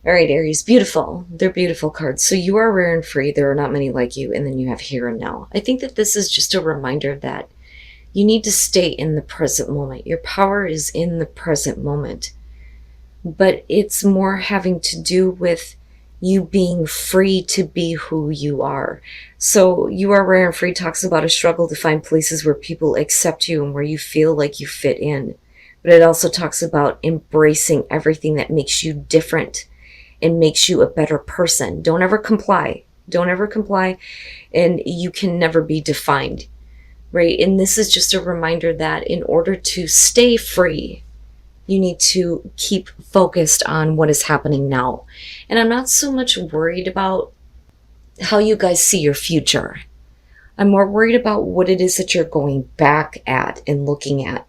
All right, Aries, beautiful. They're beautiful cards. So you are rare and free. There are not many like you. And then you have here and now. I think that this is just a reminder that you need to stay in the present moment. Your power is in the present moment. But it's more having to do with you being free to be who you are. So you are rare and free talks about a struggle to find places where people accept you and where you feel like you fit in. But it also talks about embracing everything that makes you different and makes you a better person. Don't ever comply. Don't ever comply, and you can never be defined, right? And this is just a reminder that in order to stay free, you need to keep focused on what is happening now. And I'm not so much worried about how you guys see your future. I'm more worried about what it is that you're going back at and looking at.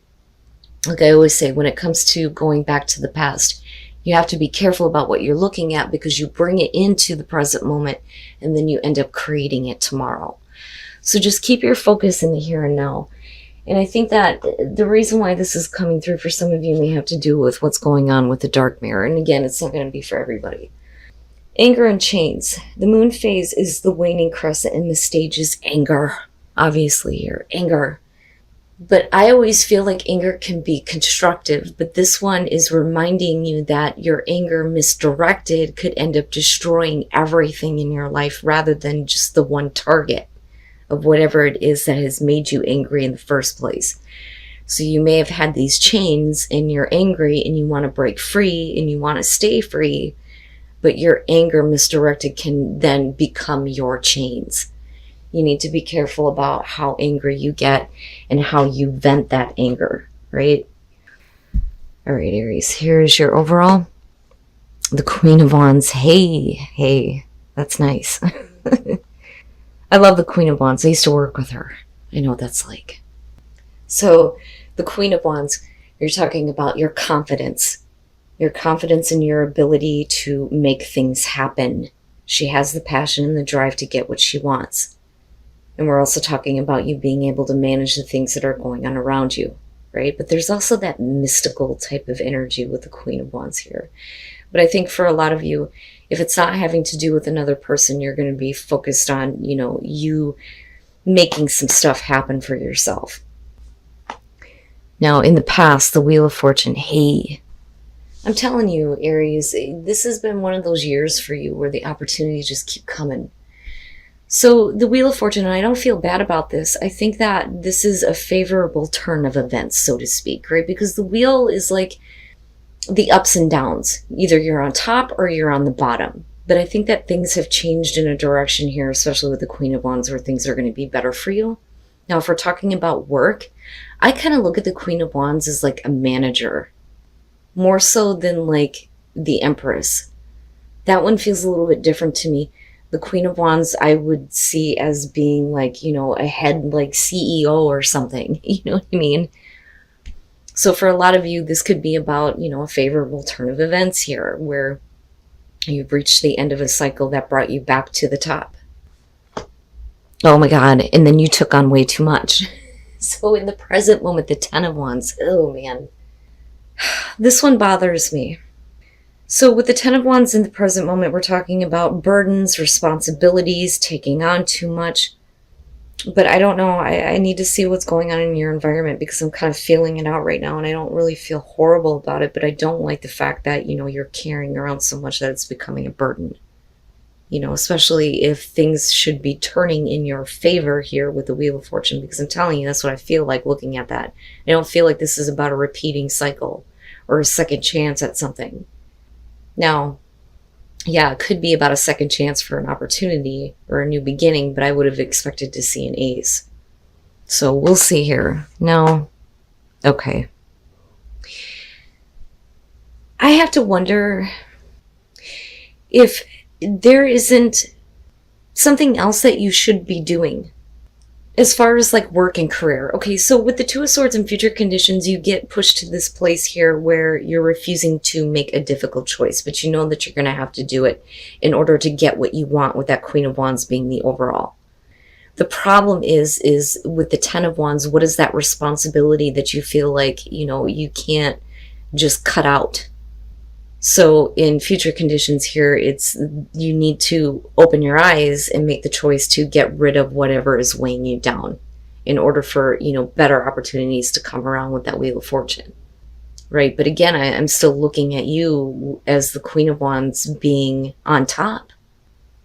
Like I always say, when it comes to going back to the past, you have to be careful about what you're looking at because you bring it into the present moment and then you end up creating it tomorrow. So just keep your focus in the here and now. And I think that the reason why this is coming through for some of you may have to do with what's going on with the dark mirror. And again, it's not going to be for everybody. Anger and chains. The moon phase is the waning crescent and the stage is anger. Obviously here, anger. But I always feel like anger can be constructive, but this one is reminding you that your anger misdirected could end up destroying everything in your life rather than just the one target of whatever it is that has made you angry in the first place. So you may have had these chains and you're angry and you want to break free and you want to stay free, but your anger misdirected can then become your chains. You need to be careful about how angry you get and how you vent that anger, right? All right, Aries, here's your overall. The Queen of Wands. Hey, that's nice. I love the Queen of Wands. I used to work with her. I know what that's like. So the Queen of Wands, you're talking about your confidence in your ability to make things happen. She has the passion and the drive to get what she wants. And we're also talking about you being able to manage the things that are going on around you, right? But there's also that mystical type of energy with the Queen of Wands here. But I think for a lot of you, if it's not having to do with another person, you're going to be focused on, you making some stuff happen for yourself. Now, in the past, the Wheel of Fortune, hey, I'm telling you, Aries, this has been one of those years for you where the opportunities just keep coming. So the Wheel of Fortune, and I don't feel bad about this, I think that this is a favorable turn of events, so to speak, right? Because the wheel is like the ups and downs. Either you're on top or you're on the bottom. But I think that things have changed in a direction here, especially with the Queen of Wands, where things are going to be better for you. Now, if we're talking about work, I kind of look at the Queen of Wands as like a manager, more so than like the Empress. That one feels a little bit different to me. The Queen of Wands I would see as being like, a head like CEO or something. You know what I mean? So for a lot of you, this could be about, a favorable turn of events here where you've reached the end of a cycle that brought you back to the top. Oh my God. And then you took on way too much. So in the present moment, the Ten of Wands, oh man, this one bothers me. So with the Ten of Wands in the present moment, we're talking about burdens, responsibilities, taking on too much. But I don't know. I need to see what's going on in your environment because I'm kind of feeling it out right now and I don't really feel horrible about it, but I don't like the fact that, you're carrying around so much that it's becoming a burden. Especially if things should be turning in your favor here with the Wheel of Fortune, because I'm telling you, that's what I feel like looking at that. I don't feel like this is about a repeating cycle or a second chance at something. Now, yeah, it could be about a second chance for an opportunity or a new beginning, but I would have expected to see an ace. So we'll see here. No. Okay. I have to wonder if there isn't something else that you should be doing as far as like work and career. Okay, so with the Two of Swords and future conditions, you get pushed to this place here where you're refusing to make a difficult choice, but you know that you're going to have to do it in order to get what you want, with that Queen of Wands being the overall. The problem is with the Ten of Wands, what is that responsibility that you feel like, you can't just cut out? So in future conditions here, it's you need to open your eyes and make the choice to get rid of whatever is weighing you down in order for, better opportunities to come around with that Wheel of Fortune. Right? But again, I'm still looking at you as the Queen of Wands being on top.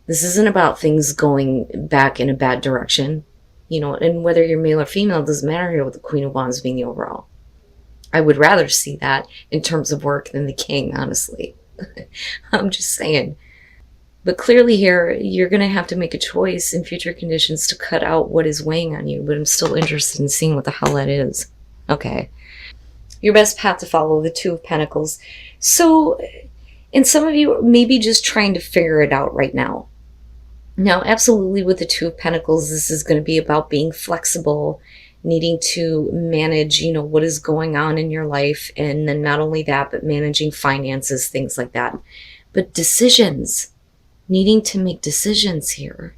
This isn't about things going back in a bad direction. And whether you're male or female, it doesn't matter here with the Queen of Wands being the overall. I would rather see that in terms of work than the King, honestly. I'm just saying. But clearly here, you're going to have to make a choice in future conditions to cut out what is weighing on you. But I'm still interested in seeing what the hell that is. Okay. Your best path to follow, the Two of Pentacles. So, and some of you may be just trying to figure it out right now. Now, absolutely with the Two of Pentacles, this is going to be about being flexible, needing to manage, what is going on in your life. And then not only that, but managing finances, things like that. But decisions, needing to make decisions here.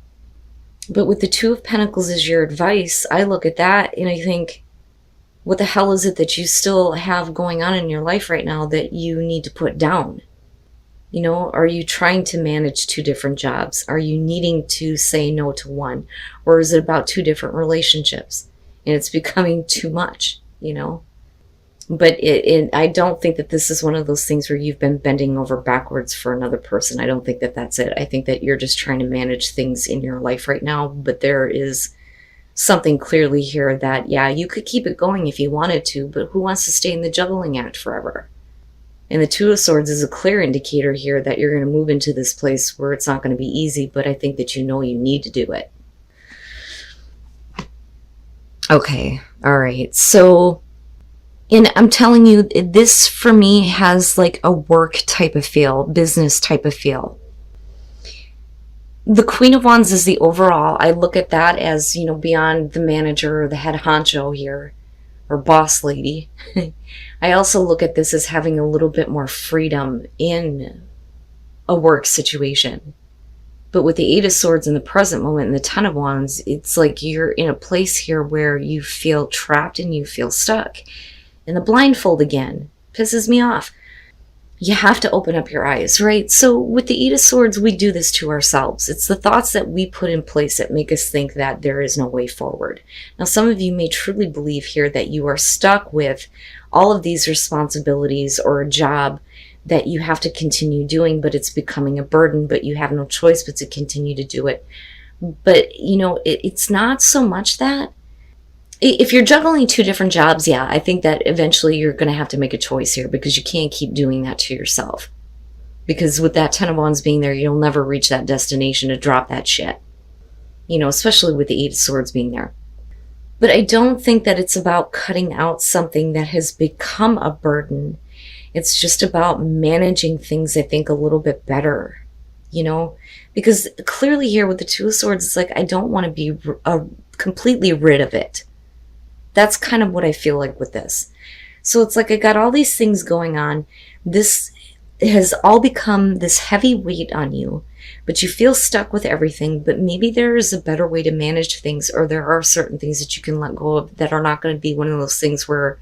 But with the Two of Pentacles as your advice, I look at that and I think, what the hell is it that you still have going on in your life right now that you need to put down? Are you trying to manage two different jobs? Are you needing to say no to one? Or is it about two different relationships? And it's becoming too much, But I don't think that this is one of those things where you've been bending over backwards for another person. I don't think that that's it. I think that you're just trying to manage things in your life right now. But there is something clearly here that, yeah, you could keep it going if you wanted to, but who wants to stay in the juggling act forever? And the Two of Swords is a clear indicator here that you're going to move into this place where it's not going to be easy, but I think that you need to do it. Okay, all right. So, and I'm telling you, this for me has like a work type of feel, business type of feel. The Queen of Wands is the overall. I look at that as, beyond the manager or the head honcho here, or boss lady. I also look at this as having a little bit more freedom in a work situation. But with the Eight of Swords in the present moment and the Ten of Wands, it's like you're in a place here where you feel trapped and you feel stuck. And the blindfold again pisses me off. You have to open up your eyes, right? So with the Eight of Swords, we do this to ourselves. It's the thoughts that we put in place that make us think that there is no way forward. Now, some of you may truly believe here that you are stuck with all of these responsibilities or a job that you have to continue doing, but it's becoming a burden, but you have no choice but to continue to do it. But, it's not so much that. If you're juggling two different jobs, yeah, I think that eventually you're going to have to make a choice here because you can't keep doing that to yourself. Because with that Ten of Wands being there, you'll never reach that destination to drop that shit. Especially with the Eight of Swords being there. But I don't think that it's about cutting out something that has become a burden. It's just about managing things, I think, a little bit better. Because clearly here with the Two of Swords, it's like I don't want to be completely rid of it. That's kind of what I feel like with this. So it's like I got all these things going on. This has all become this heavy weight on you, but you feel stuck with everything. But maybe there is a better way to manage things, or there are certain things that you can let go of that are not going to be one of those things where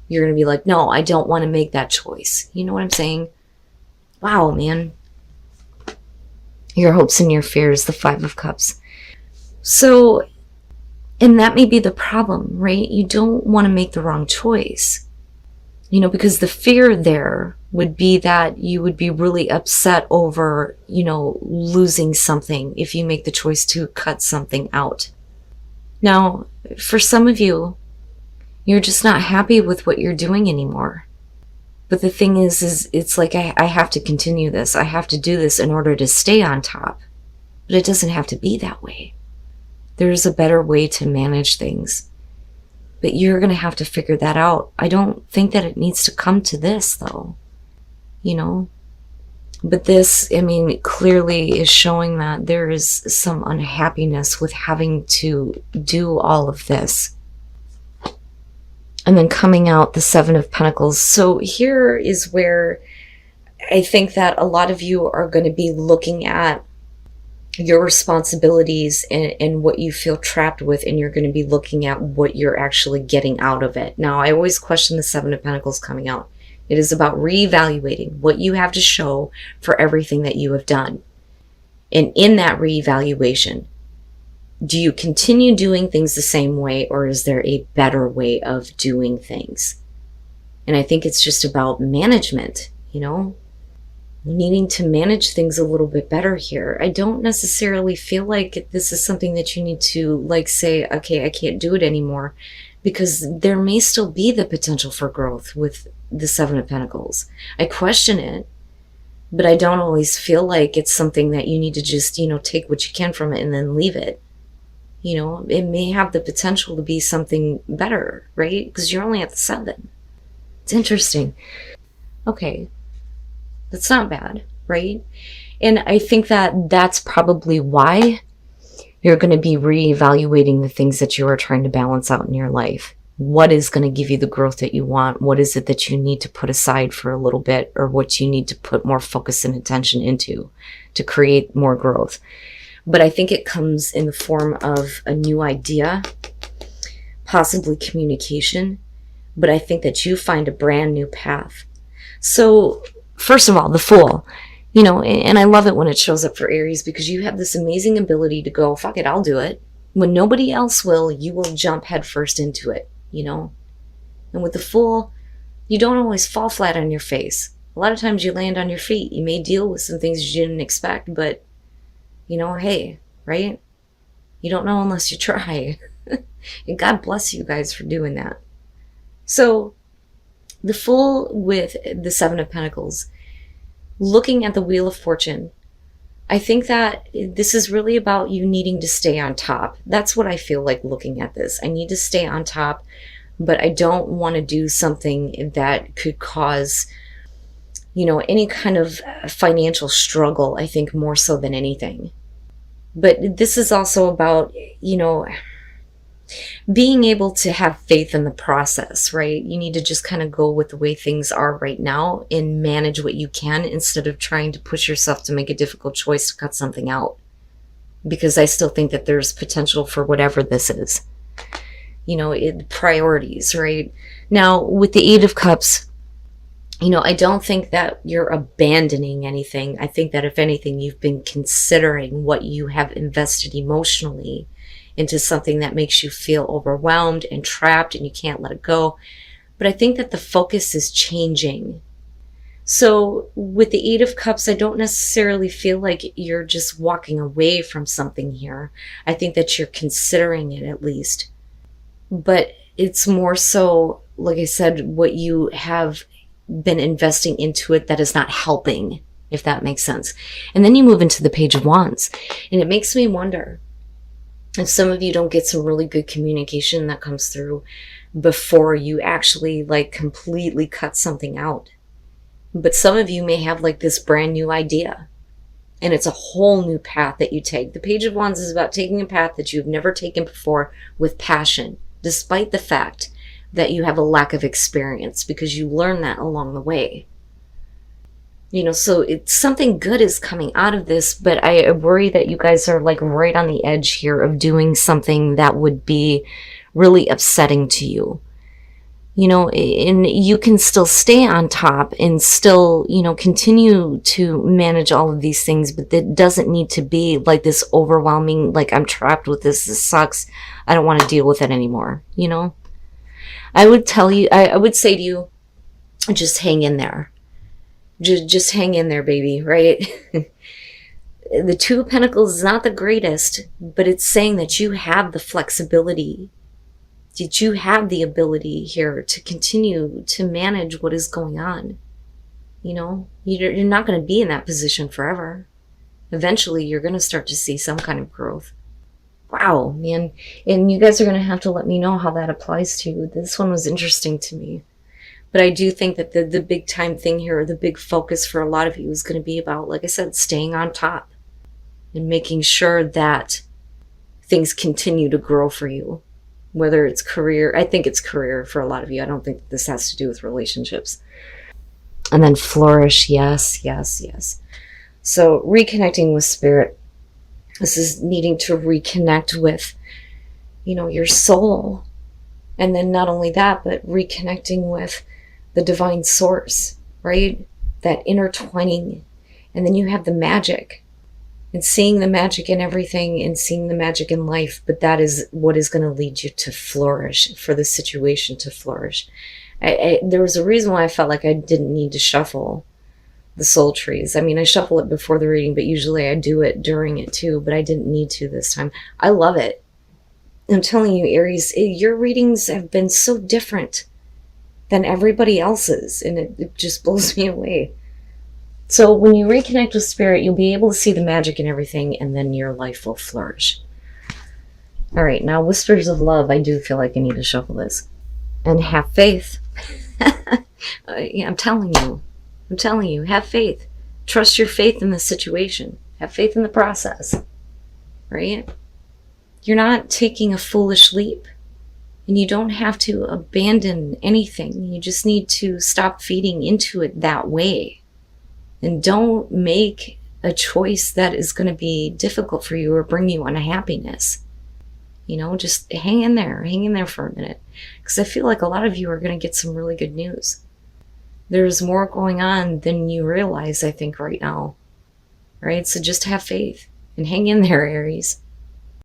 you're going to be like, no, I don't want to make that choice. You know what I'm saying? Wow, man. Your hopes and your fears, the Five of Cups. So, and that may be the problem, right? You don't want to make the wrong choice. Because the fear there would be that you would be really upset over, losing something if you make the choice to cut something out. Now, for some of you, you're just not happy with what you're doing anymore. But the thing is it's like I have to continue this. I have to do this in order to stay on top. But it doesn't have to be that way. There's a better way to manage things. But you're going to have to figure that out. I don't think that it needs to come to this, though. But this, clearly is showing that there is some unhappiness with having to do all of this. And then coming out the Seven of Pentacles. So here is where I think that a lot of you are going to be looking at your responsibilities and what you feel trapped with, and you're going to be looking at what you're actually getting out of it. Now, I always question the Seven of Pentacles coming out. It is about reevaluating what you have to show for everything that you have done. And in that reevaluation, do you continue doing things the same way, or is there a better way of doing things? And I think it's just about management, needing to manage things a little bit better here. I don't necessarily feel like this is something that you need to say, okay, I can't do it anymore, because there may still be the potential for growth with the Seven of Pentacles. I question it, but I don't always feel like it's something that you need to just, take what you can from it and then leave it. It may have the potential to be something better, right? Because you're only at the 7. It's interesting. Okay. That's not bad, right? And I think that that's probably why you're going to be reevaluating the things that you are trying to balance out in your life. What is going to give you the growth that you want? What is it that you need to put aside for a little bit, or what you need to put more focus and attention into to create more growth? But I think it comes in the form of a new idea, possibly communication, but I think that you find a brand new path. So first of all, the Fool, and I love it when it shows up for Aries, because you have this amazing ability to go, fuck it, I'll do it. When nobody else will, you will jump headfirst into it, And with the Fool, you don't always fall flat on your face. A lot of times you land on your feet. You may deal with some things you didn't expect, but, hey, right? You don't know unless you try. And God bless you guys for doing that. So, the Fool with the 7 of Pentacles, looking at the Wheel of Fortune, I think that this is really about you needing to stay on top. That's what I feel like looking at this. I need to stay on top, but I don't want to do something that could cause, any kind of financial struggle, I think, more so than anything. But this is also about, being able to have faith in the process, right? You need to just kind of go with the way things are right now and manage what you can, instead of trying to push yourself to make a difficult choice to cut something out. Because I still think that there's potential for whatever this is. Priorities, right? Now, with the 8 of Cups, I don't think that you're abandoning anything. I think that if anything, you've been considering what you have invested emotionally into something that makes you feel overwhelmed and trapped and you can't let it go. But I think that the focus is changing. So with the 8 of Cups, I don't necessarily feel like you're just walking away from something here. I think that you're considering it, at least. But it's more so, like I said, what you have been investing into it that is not helping, if that makes sense. And then you move into the Page of Wands, and it makes me wonder if some of you don't get some really good communication that comes through before you actually completely cut something out. But some of you may have this brand new idea, and it's a whole new path that you take. The Page of Wands is about taking a path that you've never taken before with passion, despite the fact that you have a lack of experience, because you learn that along the way. So it's something good is coming out of this, but I worry that you guys are right on the edge here of doing something that would be really upsetting to you. And you can still stay on top and still, continue to manage all of these things, but it doesn't need to be this overwhelming, I'm trapped with this sucks, I don't want to deal with it anymore, I would say to you, just hang in there. Just hang in there, baby, right? The 2 of Pentacles is not the greatest, but it's saying that you have the flexibility, that you have the ability here to continue to manage what is going on. You're not going to be in that position forever. Eventually, you're going to start to see some kind of growth. Wow, man. And you guys are going to have to let me know how that applies to you. This one was interesting to me. But I do think that the big time thing here, or the big focus for a lot of you, is going to be about, like I said, staying on top and making sure that things continue to grow for you. Whether it's career, I think it's career for a lot of you. I don't think this has to do with relationships. And then flourish, yes, yes, yes. So reconnecting with spirit. This is needing to reconnect with, your soul. And then not only that, but reconnecting with the divine source, right? That intertwining. And then you have the magic and seeing the magic in everything and seeing the magic in life. But that is what is going to lead you to flourish, for the situation to flourish. There was a reason why I felt like I didn't need to shuffle the soul trees. I mean, I shuffle it before the reading, but usually I do it during it too, but I didn't need to this time. I love it. I'm telling you, Aries, your readings have been so different than everybody else's, and it just blows me away. So when you reconnect with spirit, you'll be able to see the magic in everything, and then your life will flourish. All right, now Whispers of Love. I do feel like I need to shuffle this. And have faith. Yeah, I'm telling you, have faith. Trust your faith in the situation. Have faith in the process, right? You're not taking a foolish leap, and you don't have to abandon anything. You just need to stop feeding into it that way. And don't make a choice that is going to be difficult for you or bring you unhappiness. You know, just hang in there for a minute. Because I feel like a lot of you are going to get some really good news. There's more going on than you realize, I think, right now. Right? So just have faith and hang in there, Aries.